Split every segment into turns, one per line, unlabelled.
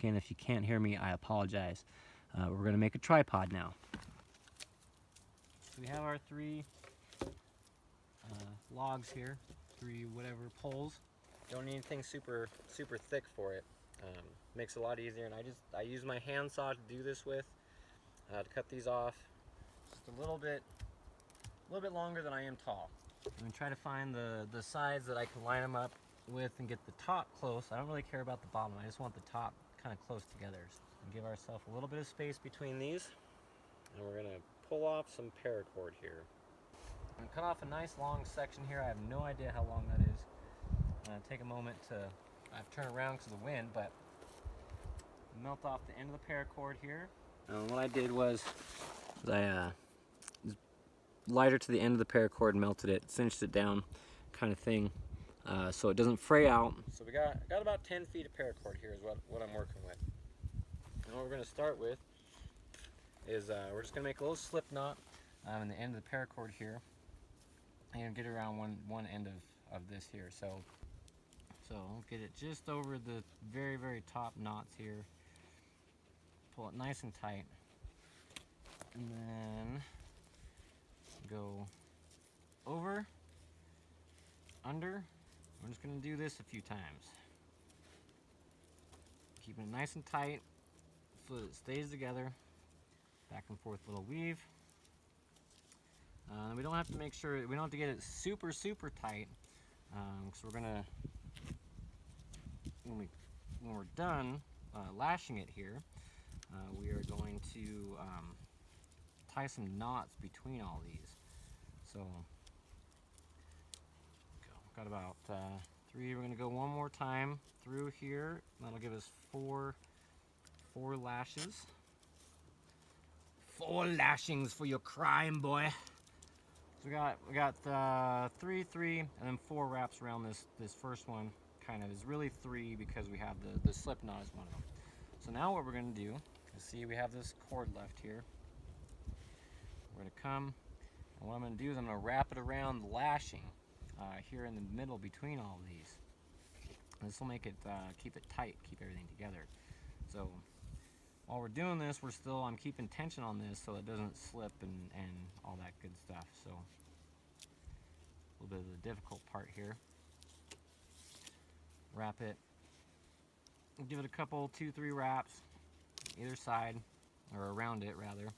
Again, if you can't hear me, I apologize. We're going to make a tripod now. So we have our 3 logs here, 3 whatever poles. Don't need anything super thick for it. Makes it a lot easier, and I use my handsaw to do this with, to cut these off just a little bit longer than I am tall. I'm going to try to find the sides that I can line them up with and get the top close. I don't really care about the bottom, I just want the top kind of close together. And give ourselves a little bit of space between these, and we're going to pull off some paracord here. I'm going to cut off a nice long section here. I have no idea how long that is. I'm going to take a moment to turn around because of the wind, but melt off the end of the paracord here. And what I did was I lighter to the end of the paracord, melted it, cinched it down, kind of thing, so it doesn't fray out. So we got about 10 feet of paracord here is what I'm working with. And what we're going to start with is we're just going to make a little slip knot in the end of the paracord here, and get around one end of this here. So get it just over the very top knots here. Pull it nice and tight, and then go over, under. I'm just going to do this a few times. Keeping it nice and tight so that it stays together. Back and forth little weave. We don't have to make sure, we don't have to get it super tight, because we're going to, when we're done lashing it here, we are going to tie some knots between all these. So, got about 3. We're going to go one more time through here. That'll give us 4 lashes. 4 lashings for your crime, boy. So we got 3, and then 4 wraps around this first one. Kind of is really 3 because we have the slip knot as one of them. So now what we're going to do is, see, we have this cord left here. We're going to come, and what I'm going to do is I'm going to wrap it around the lashing here in the middle between all of these. This will make it keep it tight, keep everything together. So while we're doing this, I'm keeping tension on this so it doesn't slip and all that good stuff. So a little bit of the difficult part here. Wrap it. Give it a couple, 2-3 wraps either side, or around it rather.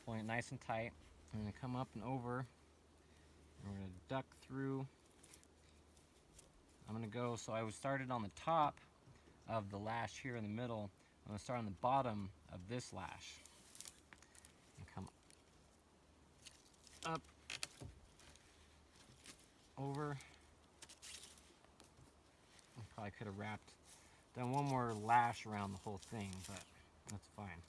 Pulling it nice and tight. I'm going to come up and over. We're going to duck through. I'm going to go, so I was started on the top of the lash here in the middle. I'm going to start on the bottom of this lash. And come up, over. I probably could have done one more lash around the whole thing, but that's fine.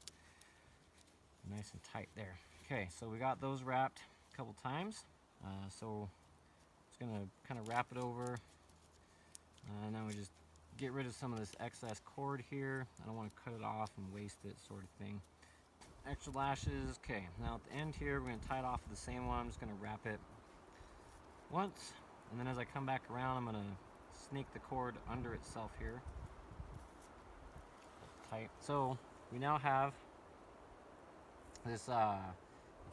Nice and tight there. Okay, so we got those wrapped a couple times. So it's going to kind of wrap it over. And then we just get rid of some of this excess cord here. I don't want to cut it off and waste it, sort of thing. Extra lashes. Okay, now at the end here, we're going to tie it off with the same one. I'm just going to wrap it once, and then as I come back around, I'm going to snake the cord under itself here. Tight. So we now have this, you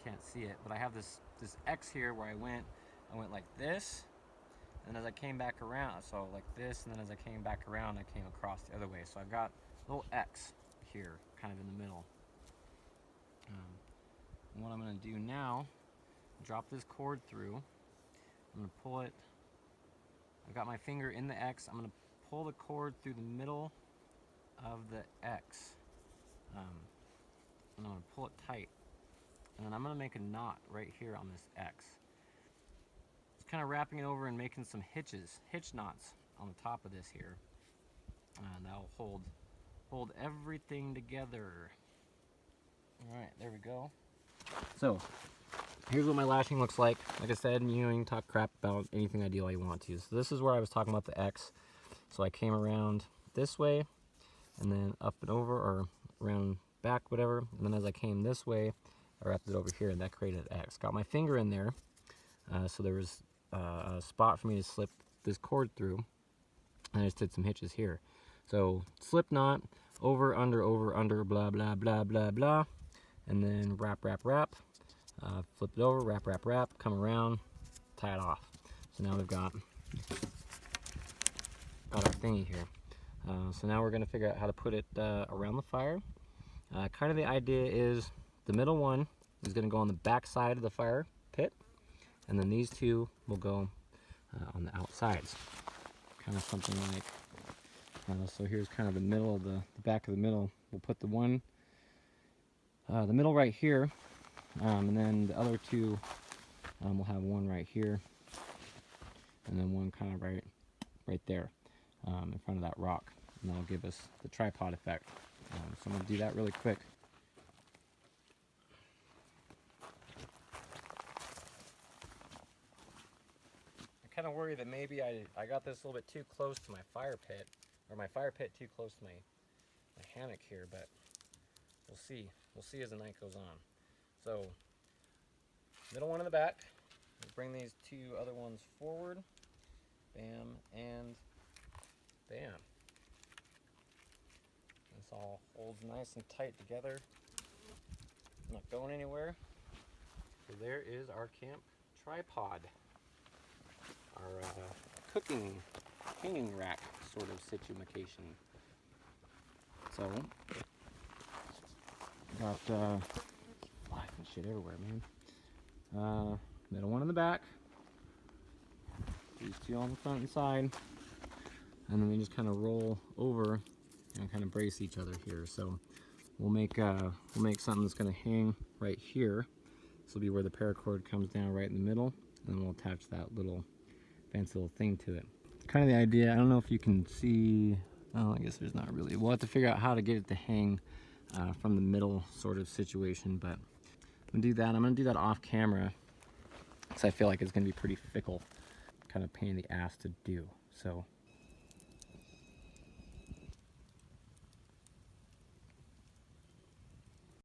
can't see it, but I have this X here where I went like this, and as I came back around, so like this, and then as I came back around, I came across the other way. So I've got a little X here, kind of in the middle. And what I'm going to do now, drop this cord through. I'm going to pull it. I've got my finger in the X. I'm going to pull the cord through the middle of the X. And I'm going to pull it tight. And then I'm going to make a knot right here on this X. It's kind of wrapping it over and making some hitch knots on the top of this here. And that'll hold everything together. Alright, there we go. So, here's what my lashing looks like. Like I said, you can talk crap about anything ideal you want to. So this is where I was talking about the X. So I came around this way, and then up and over, or around back, whatever. And then as I came this way, I wrapped it over here, and that created an X. Got my finger in there, so there was a spot for me to slip this cord through. And I just did some hitches here. So slip knot. over, under, blah, blah, blah, blah, blah. And then wrap, wrap, wrap. Flip it over, wrap, wrap, wrap, come around, tie it off. So now we've got our thingy here. So now we're going to figure out how to put it around the fire. Kind of the idea is the middle one is going to go on the back side of the fire pit, and then these two will go on the outsides. Kind of something like, so here's kind of the middle of the back of the middle. We'll put the one, the middle right here, and then the other two, we'll have one right here, and then one kind of right there in front of that rock. And that'll give us the tripod effect. So I'm going to do that really quick. I kind of worry that maybe I got this a little bit too close to my fire pit, or my fire pit too close to my hammock here, but we'll see. We'll see as the night goes on. So, middle one in the back. We'll bring these two other ones forward. Bam, and bam. This all holds nice and tight together. Not going anywhere. So there is our camp tripod. Our cooking hanging rack sort of situation. So, got flies and shit everywhere, man. Middle one in the back. These two on the front and side. And then we just kind of roll over and kind of brace each other here. So we'll make something that's going to hang right here. This will be where the paracord comes down right in the middle, and then we'll attach that little fancy little thing to it. Kind of the idea. I don't know if you can see. Oh, I guess there's not really. We'll have to figure out how to get it to hang from the middle sort of situation. But I'm gonna do that. I'm gonna do that off camera because I feel like it's gonna be pretty fickle, kind of pain in the ass to do. So